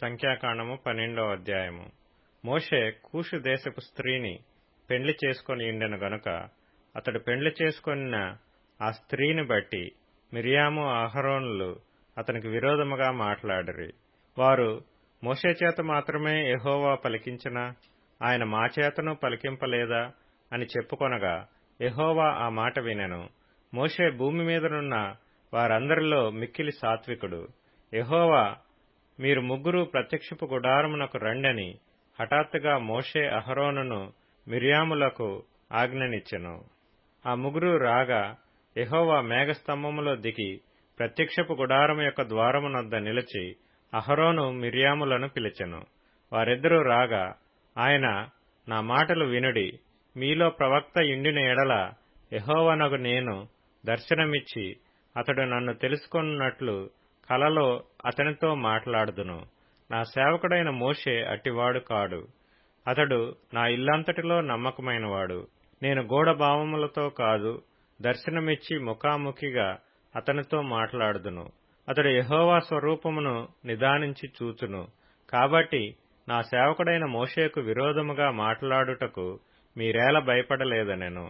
సంఖ్యాకాండము 12వ అధ్యాయము. మోషే కూషు దేశపు స్త్రీని పెండ్లి చేసుకొని ఉండెను గనుక అతడు పెండ్లి చేసుకొనిన ఆ స్త్రీని బట్టి మిర్యాము అహరోనులు అతనికి విరోధముగా మాట్లాడిరి. వారు మోషే చేత మాత్రమే యెహోవా పలికించినా ఆయన మా చేతను పలికింపలేదా అని చెప్పుకొనగా యెహోవా ఆ మాట వినెను. మోషే భూమి మీదనున్న వారందరిలో మిక్కిలి సాత్వికుడు. యెహోవా మీరు ముగ్గురు ప్రత్యక్షపు గుడారమునకు రండని హఠాత్తుగా మోషే అహరోనును మిర్యాములకు ఆజ్ఞనిచ్చెను. ఆ ముగ్గురు రాగా యెహోవా మేఘస్తంభములో దిగి ప్రత్యక్షపు గుడారము యొక్క ద్వారమునొద్ద నిలిచి అహరోను మిర్యాములను పిలిచెను. వారిద్దరూ రాగా ఆయన, నా మాటలు వినుడి, మీలో ప్రవక్త యుండిన ఎడల యెహోవానగు నేను దర్శనమిచ్చి అతడు నన్ను తెలుసుకొనున్నట్లు కలలో అతనితో మాట్లాడుదును. నా సేవకుడైన మోషే అట్టివాడు కాడు. అతడు నా ఇల్లంతటిలో నమ్మకమైనవాడు. నేను గూఢభావములతో కాదు, దర్శనమిచ్చి ముఖాముఖిగా అతనితో మాట్లాడుదును. అతడు యెహోవా స్వరూపమును నిదానించి చూచును. కాబట్టి నా సేవకుడైన మోషేకు విరోధముగా మాట్లాడుటకు మీరేల భయపడలేదనెను.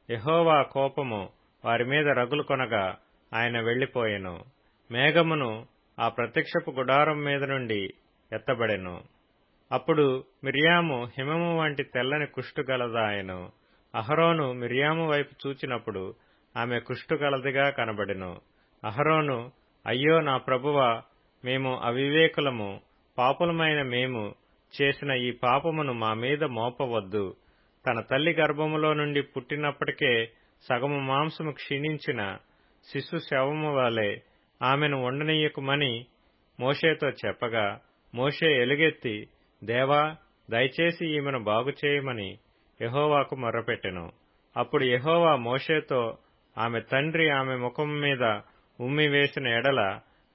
యెహోవా కోపము వారి మీద రగులుకొనగా ఆయన వెళ్లిపోయెను. మేఘమును ఆ ప్రత్యక్షపు గుడారం మీద నుండి ఎత్తబడెను. అప్పుడు మిర్యాము హిమము వంటి తెల్లని కుష్టుగలదాయెను. అహరోను మిర్యాము వైపు చూచినప్పుడు ఆమె కుష్టుగలదిగా కనబడెను. అహరోను, అయ్యో నా ప్రభువా, మేము అవివేకులము, పాపులమైన మేము చేసిన ఈ పాపమును మా మీద మోపవద్దు. తన తల్లి గర్భములో నుండి పుట్టినప్పటికే సగము మాంసము క్షీణించిన శిశు శవము వలె ఆమెను ఉండనీయకుమని మోషేతో చెప్పగా మోషే ఎలుగెత్తి, దేవా, దయచేసి ఈమెను బాగుచేయమని యెహోవాకు మొర్రపెట్టెను. అప్పుడు యెహోవా మోషేతో, ఆమె తండ్రి ఆమె ముఖము మీద ఉమ్మివేసిన ఎడల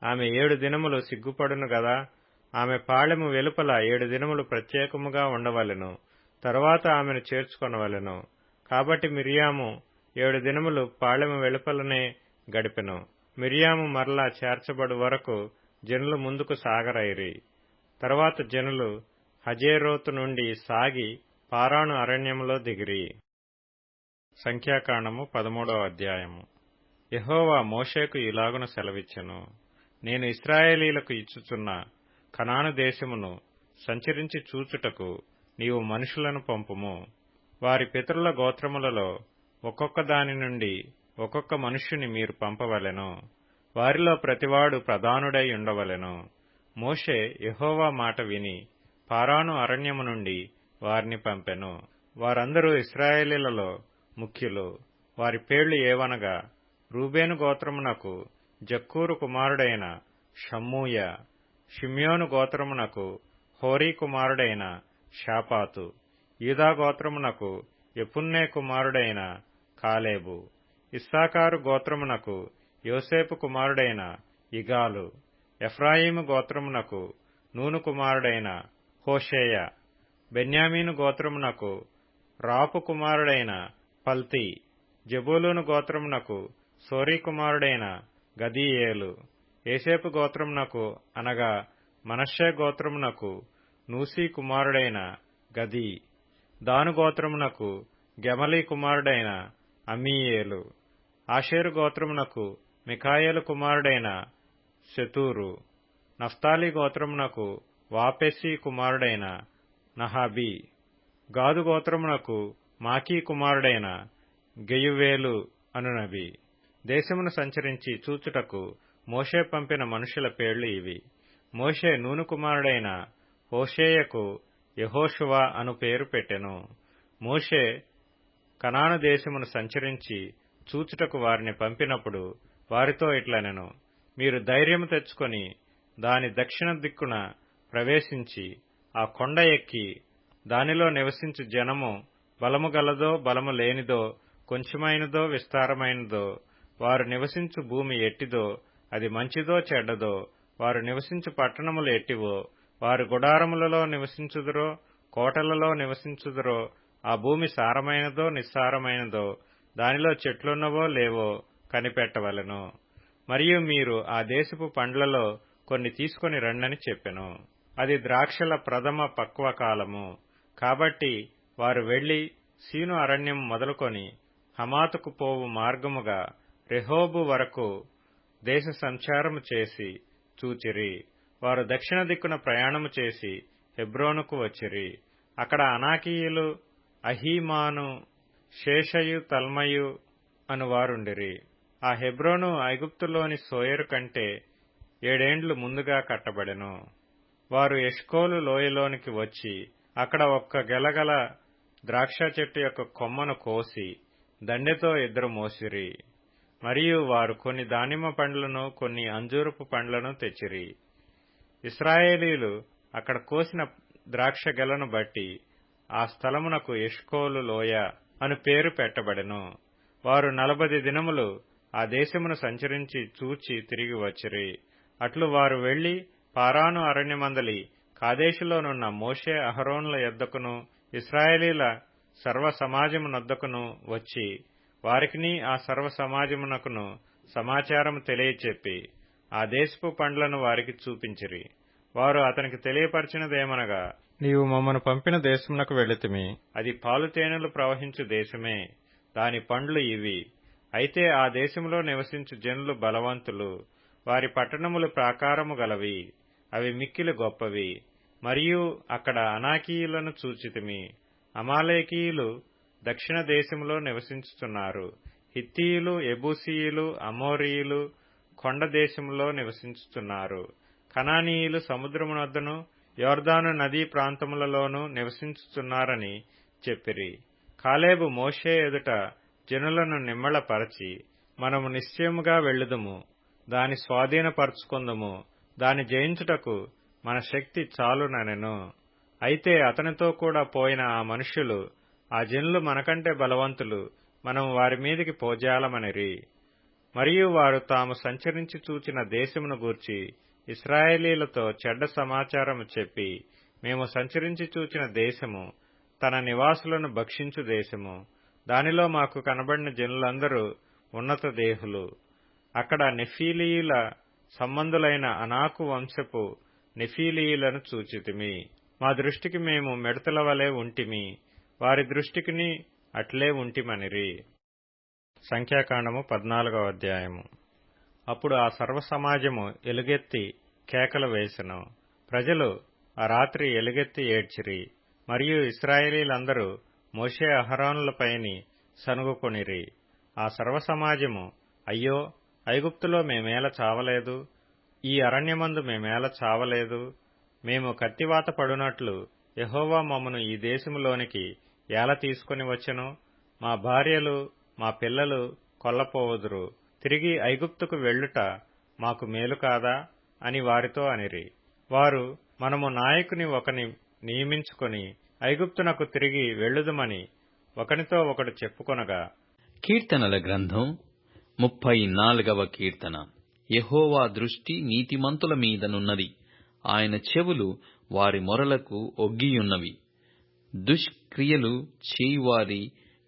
ఆమె 7 దినములు సిగ్గుపడును గదా. ఆమె పాళెము వెలుపల 7 దినములు ప్రత్యేకముగా ఉండవలెను. తరువాత ఆమెను చేర్చుకొనవలెను. కాబట్టి మిర్యాము 7 దినములు పాళెము వెలుపలనే గడిపెను. మిర్యాము మరలా చేర్చబడు వరకు జనులు ముందుకు సాగరైరి. తరువాత జనులు హజేరోతు నుండి సాగి పారాను అరణ్యములో దిగిరి. సంఖ్యాకాండము 13వ అధ్యాయము. యెహోవా మోషేకు ఇలాగున సెలవిచ్చెను. నేను ఇశ్రాయేలీలకు ఇచ్చుచున్న కనాను దేశమును సంచరించి చూచుటకు నీవు మనుషులను పంపుము. వారి పితరుల గోత్రములలో ఒక్కొక్క దాని నుండి ఒక్కొక్క మనుష్యుని మీరు పంపవలెను. వారిలో ప్రతివాడు ప్రధానుడై ఉండవలెను. మోషే యెహోవా మాట విని పారాను అరణ్యము నుండి వారిని పంపెను. వారందరూ ఇశ్రాయేలీలలో ముఖ్యులు. వారి పేర్లు ఏవనగా, రూబేను గోత్రమునకు జక్కూరు కుమారుడైన షమ్మూయ, షిమ్యోను గోత్రమునకు హోరీ కుమారుడైన షాపాతు, యూదా గోత్రమునకు యెఫున్నె కుమారుడైన కాలేబు, ఇస్సాకారు గోత్రమునకు యోసేపు కుమారుడైన ఇగాలు, ఎఫ్రాయిము గోత్రమునకు నూను కుమారుడైన హోషేయ, బెన్యామీను గోత్రమునకు రాపు కుమారుడైన పల్తీ, జెబూలూను గోత్రమునకు సోరీ కుమారుడైన గదీయేలు, యోసేపు గోత్రమునకు అనగా మనష్షే గోత్రమునకు నూసీ కుమారుడైన గదీ, దాను గోత్రమునకు గెమలీ కుమారుడైన అమ్మీయేలు, ఆషేరు గోత్రమునకు మికాయేలు కుమారుడైన శెతూరు, నఫ్తాలి గోత్రమునకు వాపెసీ కుమారుడైన నహాబీ, గాదు గోత్రమునకు మాకీ కుమారుడైన గెయువేలు అనునవి. దేశమును సంచరించి చూచుటకు మోషే పంపిన మనుషుల పేర్లు ఇవి. మోషే నూను కుమారుడైన హోషేయకు యెహోషువ అను పేరు పెట్టెను. మోషే కనాను దేశమును సంచరించి చూచుటకు వారిని పంపినప్పుడు వారితో ఇట్లనెను, మీరు ధైర్యము తెచ్చుకొని దాని దక్షిణ దిక్కున ప్రవేశించి ఆ కొండ ఎక్కి దానిలో నివసించు జనము బలము గలదో బలము లేనిదో, కొంచెమైనదో విస్తారమైనదో, వారు నివసించు భూమి ఎట్టిదో, అది మంచిదో చెడ్డదో, వారు నివసించు పట్టణములు ఎట్టివో, వారు గుడారములలో నివసించుదురో కోటలలో నివసించుదురో, ఆ భూమి సారమైనదో నిస్సారమైనదో, దానిలో చెట్లున్నవో లేవో కనిపెట్టవలెను. మరియు మీరు ఆ దేశపు పండ్లలో కొన్ని తీసుకొని రండని చెప్పెను. అది ద్రాక్షల ప్రథమ పక్వకాలము. కాబట్టి వారు వెళ్లి సీను అరణ్యం మొదలుకొని హమాతుకు పోవు మార్గముగా రెహోబు వరకు దేశ సంచారము చేసి చూచిరి. వారు దక్షిణ దిక్కున ప్రయాణము చేసి హెబ్రోనుకు వచ్చిరి. అక్కడ అనాకీయులు, అహీమాను, శేషయు, తల్మయు అనువారుండిరి. ఆ హెబ్రోను ఐగుప్తులోని సోయరు కంటే 7 ఏండ్లు ముందుగా కట్టబడెను. వారు ఎష్కోలు లోయలోనికి వచ్చి అక్కడ ఒక్క గెలగల ద్రాక్ష చెట్టు యొక్క కొమ్మను కోసి దండెతో ఇద్దరు మోసిరి. మరియు వారు కొన్ని దానిమ్మ పండ్లను, కొన్ని అంజూరపు పండ్లను తెచ్చిరి. ఇశ్రాయేలీలు అక్కడ కోసిన ద్రాక్ష గెలను బట్టి ఆ స్థలమునకు ఎష్కోలు లోయ అను పేరు పెట్టబడెను. వారు 40 దినములు ఆ దేశమును సంచరించి చూచి తిరిగి వచ్చిరి. అట్లు వారు వెళ్లి పారాను అరణ్యమందలి కాదేశులోనున్న మోషే అహరోనుల యొద్దకును ఇశ్రాయేలీల సర్వ సమాజమునొద్దకును వచ్చి వారికిని ఆ సర్వ సమాజమునకును సమాచారము తెలియచెప్పి ఆ దేశపు పండ్లను వారికి చూపించిరి. వారు అతనికి తెలియపరిచినదేమనగా, నీవు మమ్మను పంపిన దేశమునకు వెళితిమి. అది పాలు తేనెలు ప్రవహించు దేశమే. దాని పండ్లు ఇవి. అయితే ఆ దేశములో నివసించు జనులు బలవంతులు. వారి పట్టణములు ప్రాకారము గలవి. అవి మిక్కిలి గొప్పవి. మరియు అక్కడ అనాకీయులను చూచితిమి. అమాలేకీయులు దక్షిణ దేశములో నివసించుచున్నారు. హిత్తీయులు, ఎబూసీయులు, అమోరీయులు కొండ దేశములో నివసించుచున్నారు. కనానీయులు సముద్రమునొద్దను యోర్దాను నదీ ప్రాంతములలోనూ నివసించుచున్నారని చెప్పిరి. కాలేబు మోషే ఎదుట జనులను నిమ్మళపరచి, మనము నిశ్చయముగా వెళ్ళుదుము, దాని స్వాధీనపరచుకొందుము, దాని జయించుటకు మన శక్తి చాలుననెను. అయితే అతనితో కూడా పోయిన ఆ మనుష్యులు, ఆ జనులు మనకంటే బలవంతులు, మనము వారి మీదికి పోజాలమనిరి. మరియు వారు తాము సంచరించి చూచిన దేశమును గూర్చి ఇశ్రాయేలీలతో చెడ్డ సమాచారము చెప్పి, మేము సంచరించి చూచిన దేశము తన నివాసులను భక్షించు దేశము. దానిలో మాకు కనబడిన జనులందరూ ఉన్నత దేహులు. అక్కడ నెఫీలీయుల సంబంధులైన అనాకు వంశపు నెఫీలీయులను చూచితిమి. మా దృష్టికి మేము మిడతల వలె ఉంటిమి, వారి దృష్టికిని అట్లే ఉంటిమనిరి. సంఖ్యాకాండము 14వ అధ్యాయము. అప్పుడు ఆ సర్వ సమాజము ఎలుగెత్తి కేకలు వేసెను. ప్రజలు ఆ రాత్రి ఎలుగెత్తి ఏడ్చిరి. మరియు ఇశ్రాయేలీలందరూ మోషే అహరోనులపైని సనుగుకొనిరి. ఆ సర్వ సమాజము, అయ్యో, ఐగుప్తులో మేమేల చావలేదు, ఈ అరణ్యమందు మేమేల చావలేదు, మేము కత్తివాత పడునట్లు యెహోవా మమ్మను ఈ దేశములోనికి ఏల తీసుకుని వచ్చెను, మా భార్యలు మా పిల్లలు కొల్లపోవుదురు, తిరిగి ఐగుప్తుకు వెళ్ళుట మాకు మేలు కాదా అని వారితో అనిరి. వారు, మనము నాయకుని ఒకని నియమించుకొని ఐగుప్తునకు తిరిగి వెళ్ళుదుమని ఒకనితో ఒకడు చెప్పుకొనగా. కీర్తనల గ్రంథం 34వ కీర్తన. యెహోవా దృష్టి నీతిమంతుల మీదనున్నది, ఆయన చెవులు వారి మొరలకు ఒగ్గియున్నవి. దుష్క్రియలు చేయువారి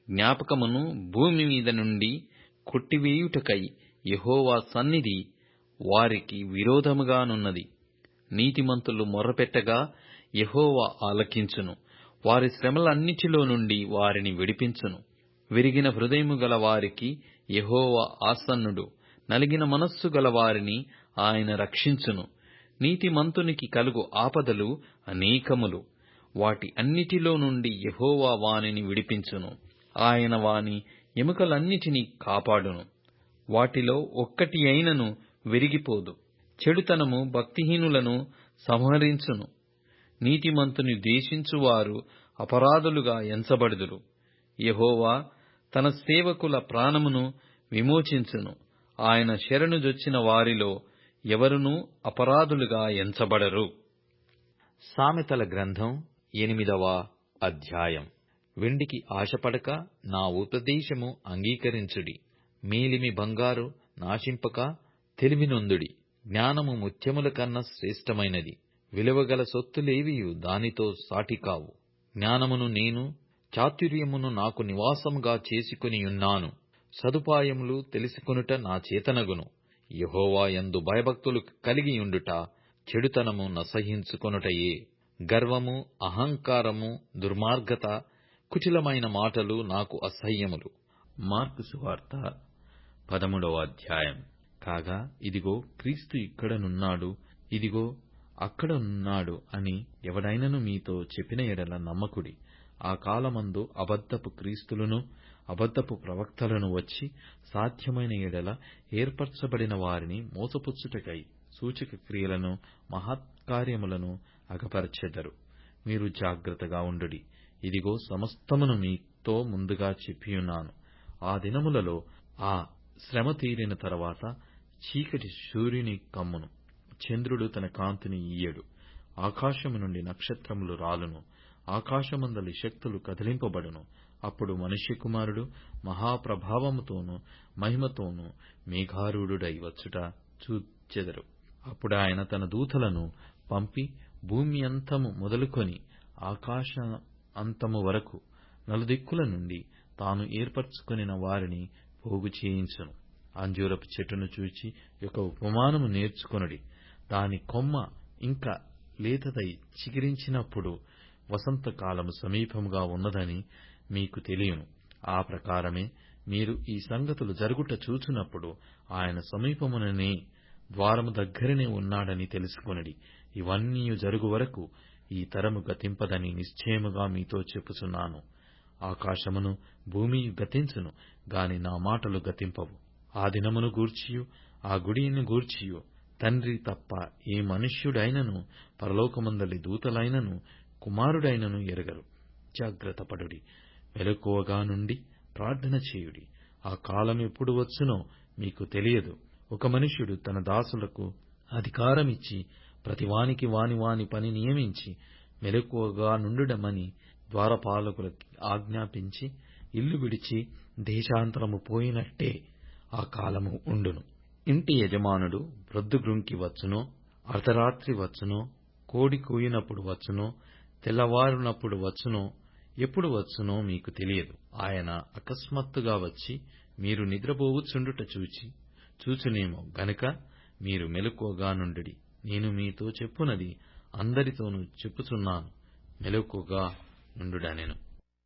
జ్ఞాపకమును భూమి మీద నుండి కొట్టివేయుటకై యెహోవా సన్నిధి వారికి విరోధముగానున్నది. నీతిమంతులు మొర్రపెట్టగా యెహోవా ఆలకించును, వారి శ్రమలన్నిటిలో నుండి వారిని విడిపించును. విరిగిన హృదయము గల వారికి యెహోవా ఆసన్నుడు, నలిగిన మనస్సు గల వారిని ఆయన రక్షించును. నీతిమంతునికి కలుగు ఆపదలు అనేకములు, వాటి అన్నిటిలో నుండి యెహోవా వానిని విడిపించును. ఆయన వాని ఎముకలన్నిటినీ కాపాడును, వాటిలో ఒక్కటి అయినను విరిగిపోదు. చెడుతనము భక్తిహీనులను సంహరించును. నీతిమంతుని ద్వేషించువారు అపరాధులుగా ఎంచబడుదురు. యెహోవా తన సేవకుల ప్రాణమును విమోచించును. ఆయన శరణుజొచ్చిన వారిలో ఎవరునూ అపరాధులుగా ఎంచబడరు. సామెతల గ్రంథం 8వ అధ్యాయం. వెండికి ఆశపడక నా ఉపదేశము అంగీకరించుడి. మేలిమి బంగారు నాశింపక తెలివినొందుడి. జ్ఞానము ముత్యముల కన్నా శ్రేష్టమైనది, విలువగల సొత్తులేవియు దానితో సాటికావు. జ్ఞానమును నేను, చాతుర్యమును నాకు నివాసముగా చేసుకొనియున్నాను. సదుపాయములు తెలుసుకొనుట నా చేతనగును. యెహోవా యందు భయభక్తులు కలిగియుండుట చెడుతనము నసహించుకొనుటయే. గర్వము, అహంకారము, దుర్మార్గత, కుటిలమైన మాటలు నాకు అసహ్యములు. మార్కు సువార్త 13వ అధ్యాయం. కాగా ఇదిగో క్రీస్తు ఇక్కడనున్నాడు, ఇదిగో అక్కడనున్నాడు అని ఎవడైనను మీతో చెప్పిన ఎడల నమ్మకుడి. ఆ కాలమందు అబద్ధపు క్రీస్తులను, అబద్ధపు ప్రవక్తలను వచ్చి సాధ్యమైన ఎడల ఏర్పరచబడిన వారిని మోసపుచ్చుటకై సూచక క్రియలను, మహత్కార్యములను అగపరచెదరు. మీరు జాగ్రత్తగా ఉండుడి. ఇదిగో సమస్తమును మీతో ముందుగా చెప్పియున్నాను. ఆ దినములలో ఆ శ్రమ తీరిన తరువాత చీకటి సూర్యుని కమ్మును, చంద్రుడు తన కాంతిని ఇయ్యడు, ఆకాశము నుండి నక్షత్రములు రాలును, ఆకాశమందలి శక్తులు కదిలింపబడును. అప్పుడు మనుష్యకుమారుడు మహాప్రభావముతోనూ మహిమతోనూ మేఘారూఢుడై వచ్చుట చూచెదరు. అప్పుడు ఆయన తన దూతలను పంపి భూమి అంతము మొదలుకొని ఆకాశ అంతము వరకు నలుదిక్కుల నుండి తాను ఏర్పరచుకొనిన వారిని పోగు చేయించును. అంజూరపు చెట్టును చూచి ఒక ఉపమానము నేర్చుకొనుడి. దాని కొమ్మ ఇంకా లేతదై చిగిరించినప్పుడు వసంతకాలము సమీపముగా ఉన్నదని మీకు తెలియను. ఆ ప్రకారమే మీరు ఈ సంగతులు జరుగుట చూచునప్పుడు ఆయన సమీపముననే, ద్వారము దగ్గరనే ఉన్నాడని తెలుసుకొనుడి. ఇవన్నీ జరుగు వరకు ఈ తరము గతింపదని నిశ్చయముగా మీతో చెప్పుచున్నాను. ఆకాశమును భూమియు గతించును గాని నా మాటలు గతింపవు. ఆ దినమును గూర్చియు ఆ గుడిని గూర్చియు తండ్రి తప్ప ఏ మనుష్యుడైనను, పరలోకమందలి దూతలైనను, కుమారుడైనను ఎరగరు. జాగ్రత్తపడుడి, మెలకువగా నుండి ప్రార్థన చేయుడి. ఆ కాలం ఎప్పుడు వచ్చునో మీకు తెలియదు. ఒక మనుష్యుడు తన దాసులకు అధికారమిచ్చి ప్రతివానికి వాని వాని పని నియమించి మెలకువగా నుండుడమని ద్వారపాలకులకి ఆజ్ఞాపించి ఇల్లు విడిచి దేశాంతరము పోయినట్టే ఆ కాలము ఉండును. ఇంటి యజమానుడు ప్రొద్దుగ్రుంకి వచ్చునో, అర్ధరాత్రి వచ్చునో, కోడి కూయినప్పుడు వచ్చునో, తెల్లవారునప్పుడు వచ్చునో, ఎప్పుడు వచ్చునో మీకు తెలియదు. ఆయన అకస్మాత్తుగా వచ్చి మీరు నిద్రపోవుచుండుట చూచునేమో గనుక మీరు మెలకువగా నుండుడి. నేను మీతో చెప్పునది అందరితోనూ చెప్పుచున్నాను, మెలకువగా నుండుడనెను.